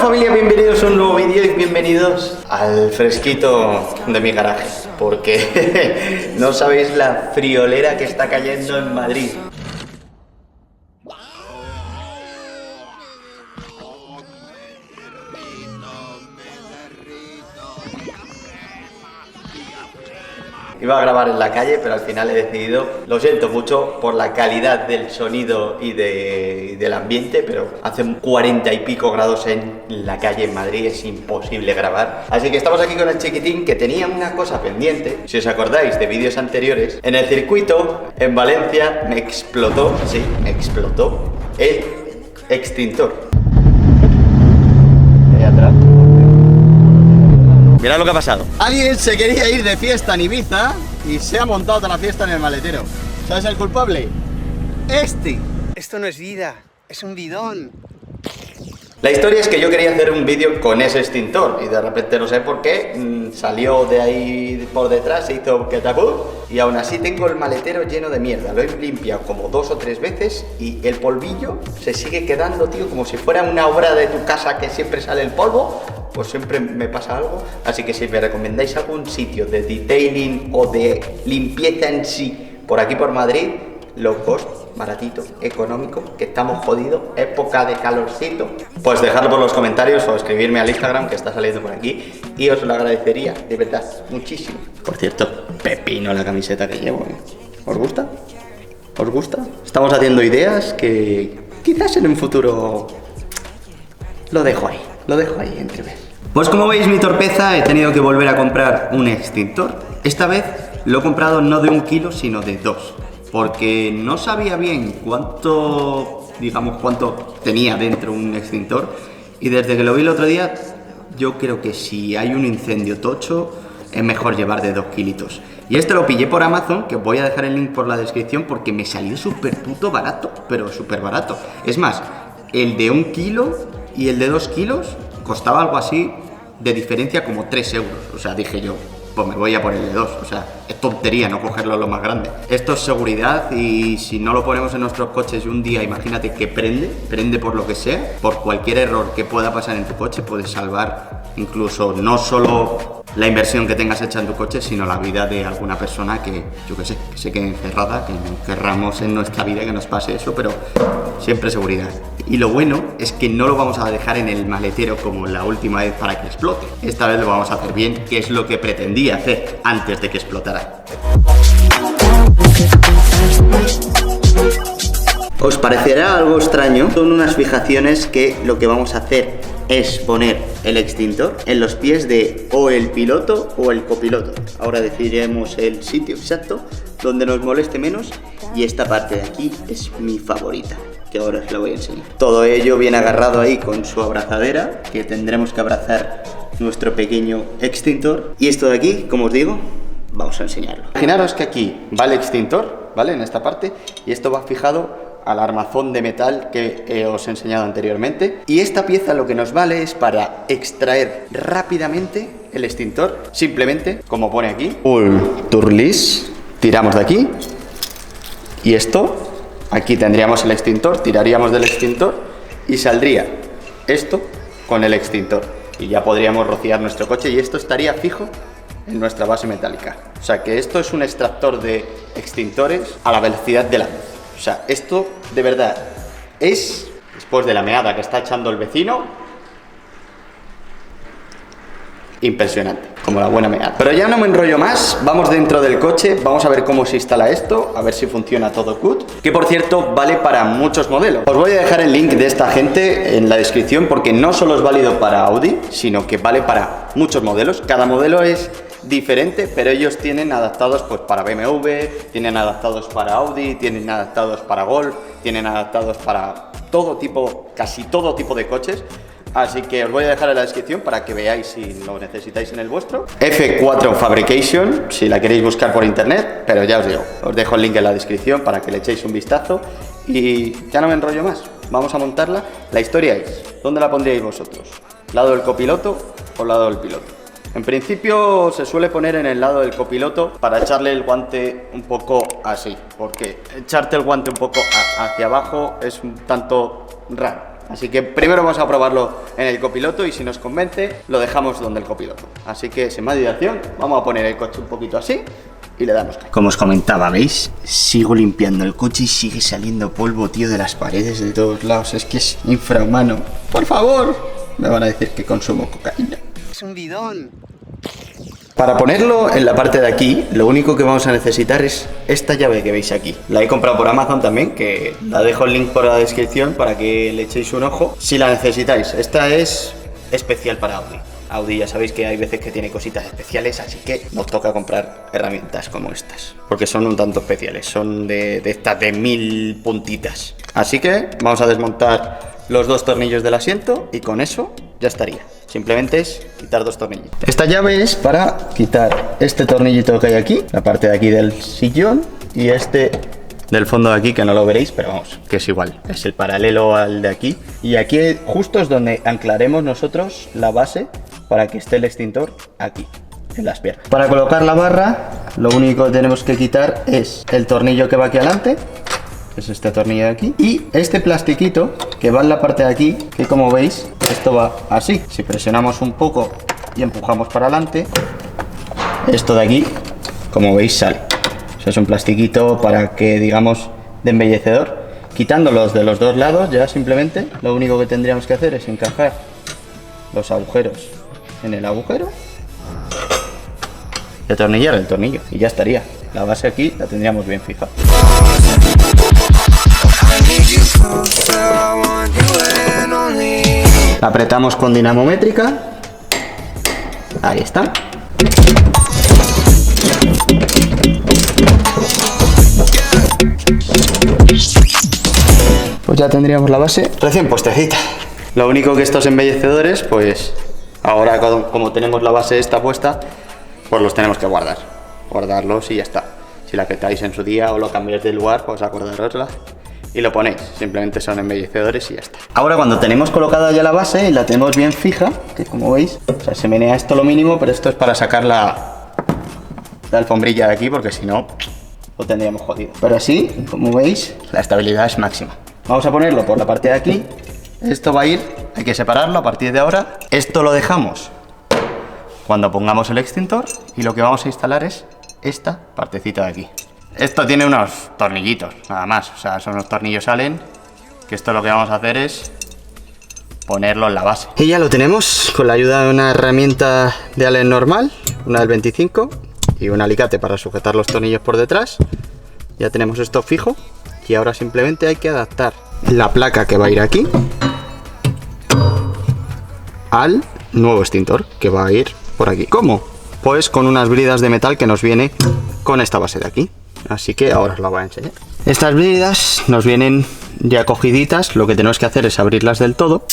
familia, bienvenidos a un nuevo vídeo y bienvenidos al fresquito de mi garaje, porque no sabéis la friolera que está cayendo en Madrid. Iba a grabar en la calle, pero al final he decidido, lo siento mucho por la calidad del sonido y del ambiente, pero hace 40 y pico grados en la calle en Madrid, es imposible grabar. Así que estamos aquí con el chiquitín, que tenía una cosa pendiente. Si os acordáis de vídeos anteriores, en el circuito en Valencia me explotó el extintor. Ahí atrás. Mirad lo que ha pasado. Alguien se quería ir de fiesta en Ibiza y se ha montado toda la fiesta en el maletero. ¿Sabes el culpable? Esto no es vida, es un bidón. La historia es que yo quería hacer un vídeo con ese extintor y de repente no sé por qué salió de ahí por detrás, se hizo catapum y aún así tengo el maletero lleno de mierda. Lo he limpiado como 2 o 3 veces y el polvillo se sigue quedando, tío, como si fuera una obra de tu casa que siempre sale el polvo. Pues siempre me pasa algo, así que si me recomendáis algún sitio de detailing o de limpieza en sí por aquí por Madrid, low cost, baratito, económico, que estamos jodidos, época de calorcito, pues dejadlo por los comentarios o escribirme al Instagram que está saliendo por aquí y os lo agradecería, de verdad, muchísimo. Por cierto, pepino la camiseta que llevo, ¿eh? ¿Os gusta? ¿Os gusta? Estamos haciendo ideas que quizás en un futuro lo dejo ahí entrever. Pues como veis, mi torpeza, he tenido que volver a comprar un extintor. Esta vez lo he comprado no de 1 kilo, sino de 2, porque no sabía bien cuánto tenía dentro un extintor, y desde que lo vi el otro día, yo creo que si hay un incendio tocho, es mejor llevar de 2 kilitos. Y este lo pillé por Amazon, que os voy a dejar el link por la descripción, porque me salió súper puto barato, pero súper barato. Es más, el de 1 kilo y el de 2 kilos costaba algo así de diferencia, como 3 euros. O sea, dije yo, pues me voy a por el de 2. O sea, es tontería no cogerlo lo más grande. Esto es seguridad y si no lo ponemos en nuestros coches y un día, imagínate que prende por lo que sea, por cualquier error que pueda pasar en tu coche, puedes salvar incluso no solo la inversión que tengas hecha en tu coche, sino la vida de alguna persona que, yo que sé, que se quede encerrada, que no querramos en nuestra vida que nos pase eso, pero siempre seguridad. Y lo bueno es que no lo vamos a dejar en el maletero como la última vez para que explote. Esta vez lo vamos a hacer bien, que es lo que pretendía hacer antes de que explotara. Os parecerá algo extraño, son unas fijaciones que lo que vamos a hacer es poner el extintor en los pies de o el piloto o el copiloto. Ahora decidiremos el sitio exacto donde nos moleste menos y esta parte de aquí es mi favorita, que ahora os la voy a enseñar. Todo ello viene agarrado ahí con su abrazadera, que tendremos que abrazar nuestro pequeño extintor. Y esto de aquí, como os digo, vamos a enseñarlo. Imaginaros que aquí va el extintor, ¿vale? En esta parte, y esto va fijado al armazón de metal que os he enseñado anteriormente. Y esta pieza lo que nos vale es para extraer rápidamente el extintor. Simplemente, como pone aquí, un turlis, tiramos de aquí y esto, aquí tendríamos el extintor, tiraríamos del extintor y saldría esto con el extintor y ya podríamos rociar nuestro coche y esto estaría fijo en nuestra base metálica. O sea que esto es un extractor de extintores a la velocidad de la luz. O sea, esto de verdad es, después de la meada que está echando el vecino, impresionante, como la buena meada. Pero ya no me enrollo más, vamos dentro del coche, vamos a ver cómo se instala esto, a ver si funciona todo good, que por cierto vale para muchos modelos. Os voy a dejar el link de esta gente en la descripción porque no solo es válido para Audi, sino que vale para muchos modelos. Cada modelo es diferente, pero ellos tienen adaptados pues para BMW, tienen adaptados para Audi, tienen adaptados para Golf, tienen adaptados para todo tipo, casi todo tipo de coches. Así que os voy a dejar en la descripción para que veáis si lo necesitáis en el vuestro. F4 Fabrication, si la queréis buscar por internet, pero ya os digo, os dejo el link en la descripción para que le echéis un vistazo. Y ya no me enrollo más, vamos a montarla. La historia es, ¿dónde la pondríais vosotros? ¿Lado del copiloto o lado del piloto? En principio se suele poner en el lado del copiloto para echarle el guante un poco así, porque echarte el guante un poco hacia abajo es un tanto raro. Así que primero vamos a probarlo en el copiloto y si nos convence, lo dejamos donde el copiloto. Así que sin más dilación, vamos a poner el coche un poquito así y le damos. Como os comentaba, ¿veis? Sigo limpiando el coche y sigue saliendo polvo, tío, de las paredes de todos lados. Es que es infrahumano. Por favor, me van a decir que consumo cocaína. Es un bidón. Para ponerlo en la parte de aquí, lo único que vamos a necesitar es esta llave que veis aquí. La he comprado por Amazon también, que la dejo el link por la descripción para que le echéis un ojo si la necesitáis. Esta es especial para Audi. Audi ya sabéis que hay veces que tiene cositas especiales, así que nos toca comprar herramientas como estas, porque son un tanto especiales, son de estas de 1000 puntitas. Así que vamos a desmontar los 2 tornillos del asiento y con eso ya estaría. Simplemente es quitar 2 tornillos. Esta llave es para quitar este tornillito que hay aquí, la parte de aquí del sillón, y este del fondo de aquí, que no lo veréis, pero vamos, que es igual, es el paralelo al de aquí. Y aquí justo es donde anclaremos nosotros la base para que esté el extintor aquí, en las piernas. Para colocar la barra, lo único que tenemos que quitar es el tornillo que va aquí adelante, que es este tornillo de aquí, y este plastiquito que va en la parte de aquí, que como veis, esto va así. Si presionamos un poco y empujamos para adelante, esto de aquí, como veis, sale. O sea, es un plastiquito para que, digamos, de embellecedor. Quitándolos de los 2 lados, ya simplemente lo único que tendríamos que hacer es encajar los agujeros en el agujero y atornillar el tornillo, y ya estaría. La base aquí la tendríamos bien fija. La apretamos con dinamométrica. Ahí está. Pues ya tendríamos la base recién puestecita. Lo único que estos embellecedores, pues ahora como tenemos la base esta puesta, pues los tenemos que guardar. Guardarlos y ya está. Si la quitáis en su día o lo cambiáis de lugar, pues acordarosla y lo ponéis. Simplemente son embellecedores y ya está. Ahora cuando tenemos colocada ya la base y la tenemos bien fija, que como veis, o sea, se menea esto lo mínimo, pero esto es para sacar la alfombrilla de aquí, porque si no, lo tendríamos jodido. Pero así, como veis, la estabilidad es máxima. Vamos a ponerlo por la parte de aquí. Esto va a ir, hay que separarlo a partir de ahora. Esto lo dejamos cuando pongamos el extintor y lo que vamos a instalar es esta partecita de aquí. Esto tiene unos tornillitos, nada más. O sea, son unos tornillos Allen, que esto lo que vamos a hacer es ponerlo en la base. Y ya lo tenemos con la ayuda de una herramienta de Allen normal, una del 25 y un alicate para sujetar los tornillos por detrás. Ya tenemos esto fijo y ahora simplemente hay que adaptar la placa que va a ir aquí al nuevo extintor que va a ir por aquí. ¿Cómo? Pues con unas bridas de metal que nos viene con esta base de aquí. Así que ahora os la voy a enseñar. Estas bridas nos vienen ya cogiditas, lo que tenemos que hacer es abrirlas del todo.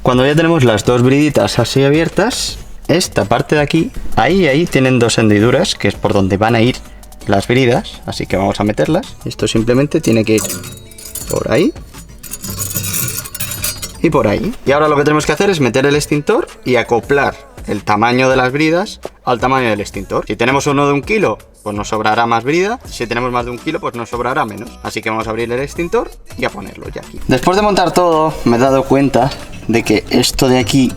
Cuando ya tenemos las 2 briditas así abiertas, esta parte de aquí, ahí tienen 2 hendiduras, que es por donde van a ir las bridas, así que vamos a meterlas. Esto simplemente tiene que ir por ahí y por ahí. Y ahora lo que tenemos que hacer es meter el extintor y acoplar el tamaño de las bridas al tamaño del extintor. Si tenemos uno de 1 kilo, pues nos sobrará más brida. Si tenemos más de 1 kilo, pues nos sobrará menos. Así que vamos a abrir el extintor y a ponerlo ya aquí. Después de montar todo, me he dado cuenta de que esto de aquí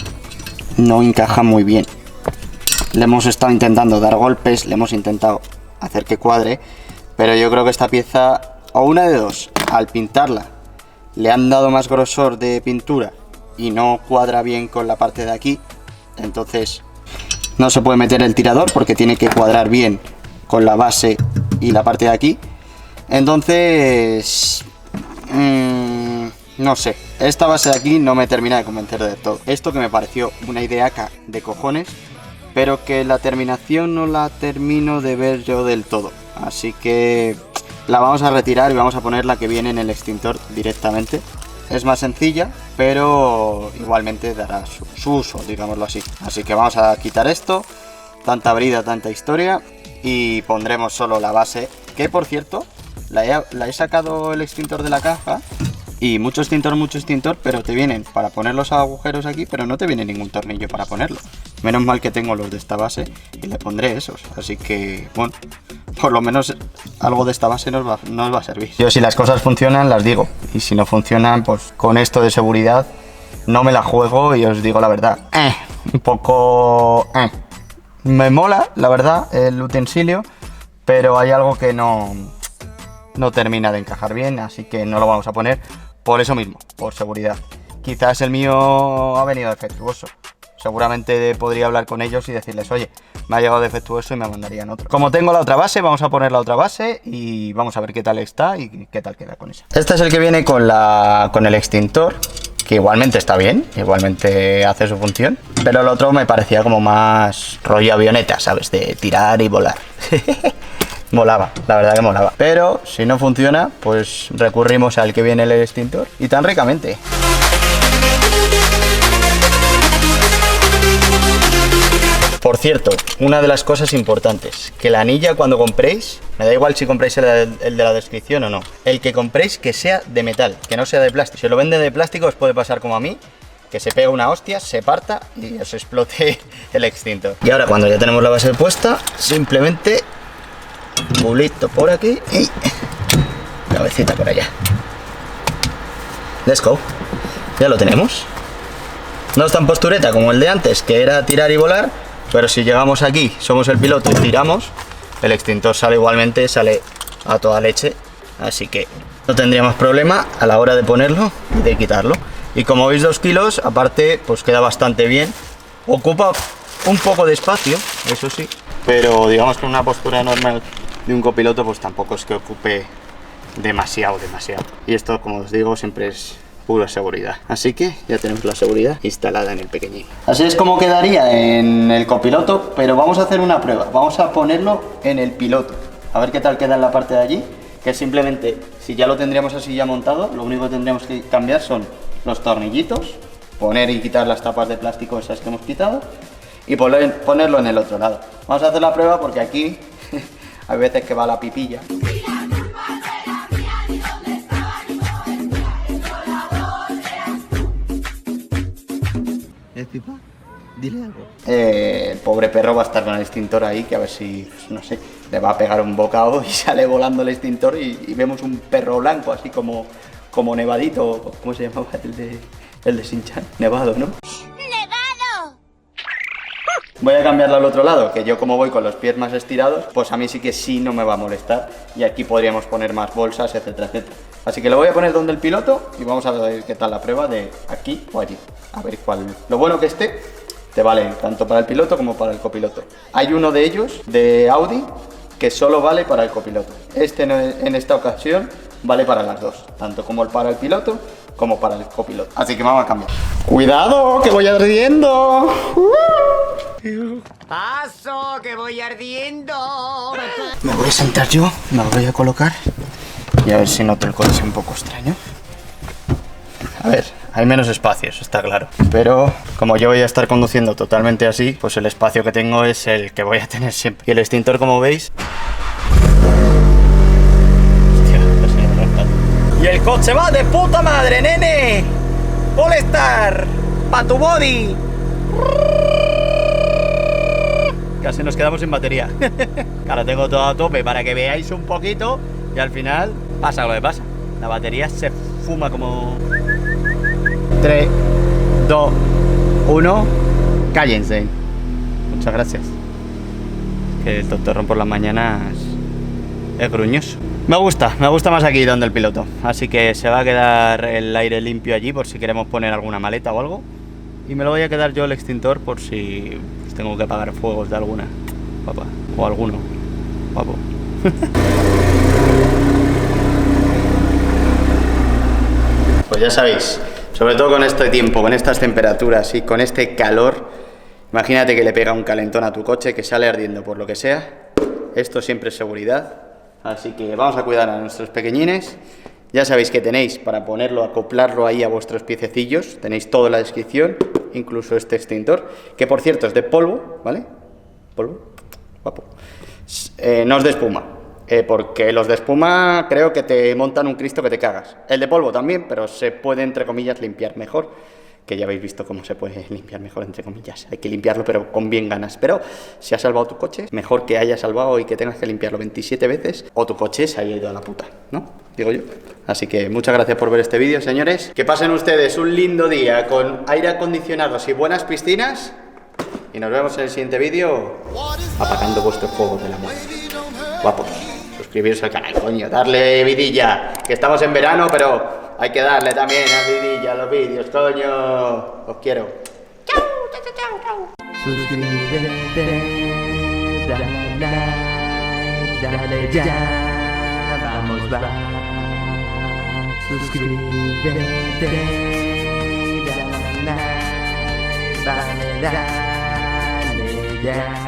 no encaja muy bien. Le hemos estado intentando dar golpes, le hemos intentado hacer que cuadre, pero yo creo que esta pieza, o una de dos, al pintarla le han dado más grosor de pintura y no cuadra bien con la parte de aquí. Entonces no se puede meter el tirador porque tiene que cuadrar bien con la base y la parte de aquí. Entonces no sé, esta base de aquí no me termina de convencer de todo. Esto que me pareció una ideaca de cojones, pero que la terminación no la termino de ver yo del todo. Así que la vamos a retirar y vamos a poner la que viene en el extintor directamente. Es más sencilla, pero igualmente dará su uso, digámoslo así. Así que vamos a quitar esto, tanta brida, tanta historia, y pondremos solo la base, que por cierto, la he sacado el extintor de la caja, y mucho extintor, pero te vienen para poner los agujeros aquí, pero no te viene ningún tornillo para ponerlo. Menos mal que tengo los de esta base y le pondré esos. Así que, bueno, por lo menos algo de esta base nos va a servir. Yo, si las cosas funcionan, las digo. Y si no funcionan, pues con esto de seguridad no me la juego y os digo la verdad. Un poco... Me mola, la verdad, el utensilio, pero hay algo que no termina de encajar bien, así que no lo vamos a poner por eso mismo, por seguridad. Quizás el mío ha venido defectuoso. Seguramente podría hablar con ellos y decirles, oye, me ha llegado defectuoso y me mandarían otro. Como tengo la otra base, vamos a poner la otra base y vamos a ver qué tal está y qué tal queda con esa. Este es el que viene con el extintor, que igualmente está bien, igualmente hace su función, pero el otro me parecía como más rollo avioneta, ¿sabes? De tirar y volar. Molaba, la verdad que molaba. Pero si no funciona, pues recurrimos al que viene el extintor y tan ricamente. Por cierto, una de las cosas importantes, que la anilla cuando compréis, me da igual si compráis el de la descripción o no, el que compréis que sea de metal, que no sea de plástico. Si lo venden de plástico os puede pasar como a mí, que se pega una hostia, se parta y os explote el extintor. Y ahora cuando ya tenemos la base puesta, simplemente bulito por aquí y cabecita por allá. Let's go. Ya lo tenemos. No es tan postureta como el de antes, que era tirar y volar, pero si llegamos aquí, somos el piloto y tiramos, el extintor sale igualmente, sale a toda leche, así que no tendríamos problema a la hora de ponerlo y de quitarlo. Y como veis, 2 kilos, aparte, pues queda bastante bien. Ocupa un poco de espacio, eso sí, pero digamos que una postura normal de un copiloto, pues tampoco es que ocupe demasiado. Y esto, como os digo, siempre es pura seguridad. Así que ya tenemos la seguridad instalada en el pequeñín. Así es como quedaría en el copiloto, pero vamos a hacer una prueba. Vamos a ponerlo en el piloto. A ver qué tal queda en la parte de allí, que simplemente, si ya lo tendríamos así ya montado, lo único que tendríamos que cambiar son los tornillitos, poner y quitar las tapas de plástico esas que hemos quitado y ponerlo en el otro lado. Vamos a hacer la prueba porque aquí hay veces que va la pipilla. Pipa, dile algo. El pobre perro va a estar con el extintor ahí, que a ver si, pues, no sé, le va a pegar un bocado y sale volando el extintor y vemos un perro blanco, así como nevadito. ¿Cómo se llamaba el de Shin-Chan? Nevado, ¿no? ¡Nevado! Voy a cambiarlo al otro lado, que yo como voy con los pies más estirados, pues a mí sí no me va a molestar. Y aquí podríamos poner más bolsas, etcétera, etcétera. Así que lo voy a poner donde el piloto y vamos a ver qué tal la prueba de aquí o allí. A ver cuál. Lo bueno que te vale tanto para el piloto como para el copiloto. Hay uno de ellos, de Audi, que solo vale para el copiloto. En esta ocasión vale para las dos, tanto como para el piloto como para el copiloto. Así que vamos a cambiar. ¡Cuidado, que voy ardiendo! ¡Paso, que voy ardiendo! Me voy a sentar yo, me lo voy a colocar y a ver si noto el coche un poco extraño. A ver, hay menos espacios, está claro. Pero como yo voy a estar conduciendo totalmente así, pues el espacio que tengo es el que voy a tener siempre. Y el extintor, como veis... Hostia, casi me he rascado. ¡Y el coche va de puta madre, nene! ¡Polestar! ¡Pa tu body! Casi nos quedamos sin batería. Ahora tengo todo a tope para que veáis un poquito y al final pasa lo que pasa. La batería se fuma como... 3, 2, 1, cállense. Muchas gracias. Que el tontorrón por las mañanas es gruñoso. Me gusta más aquí donde el piloto. Así que se va a quedar el aire limpio allí por si queremos poner alguna maleta o algo. Y me lo voy a quedar yo el extintor por si tengo que apagar fuegos de alguna, papá. O alguno, papo. Pues ya sabéis, sobre todo con este tiempo, con estas temperaturas y con este calor, imagínate que le pega un calentón a tu coche, que sale ardiendo por lo que sea. Esto siempre es seguridad, así que vamos a cuidar a nuestros pequeñines. Ya sabéis que tenéis para ponerlo, acoplarlo ahí a vuestros piececillos, tenéis todo en la descripción, incluso este extintor, que por cierto es de polvo, ¿vale? Polvo, guapo. No es de espuma. Porque los de espuma creo que te montan un Cristo que te cagas. El de polvo también, pero se puede, entre comillas, limpiar mejor que ya habéis visto cómo se puede limpiar mejor, entre comillas. Hay que limpiarlo, pero con bien ganas. Pero si has salvado tu coche, mejor que hayas salvado y que tengas que limpiarlo 27 veces, o tu coche se haya ido a la puta, ¿no? Digo yo. Así que muchas gracias por ver este vídeo, señores. Que pasen ustedes un lindo día con aire acondicionado y buenas piscinas. Y nos vemos en el siguiente vídeo apagando vuestro fuego del amor. Guapos. Suscribiros al canal, coño. Darle vidilla. Que estamos en verano, pero hay que darle también a vidilla a los vídeos, coño. Os quiero. Chau, chau, chau, chau. Suscríbete, dale like, dale ya, vamos va. Suscríbete, dale like, dale ya.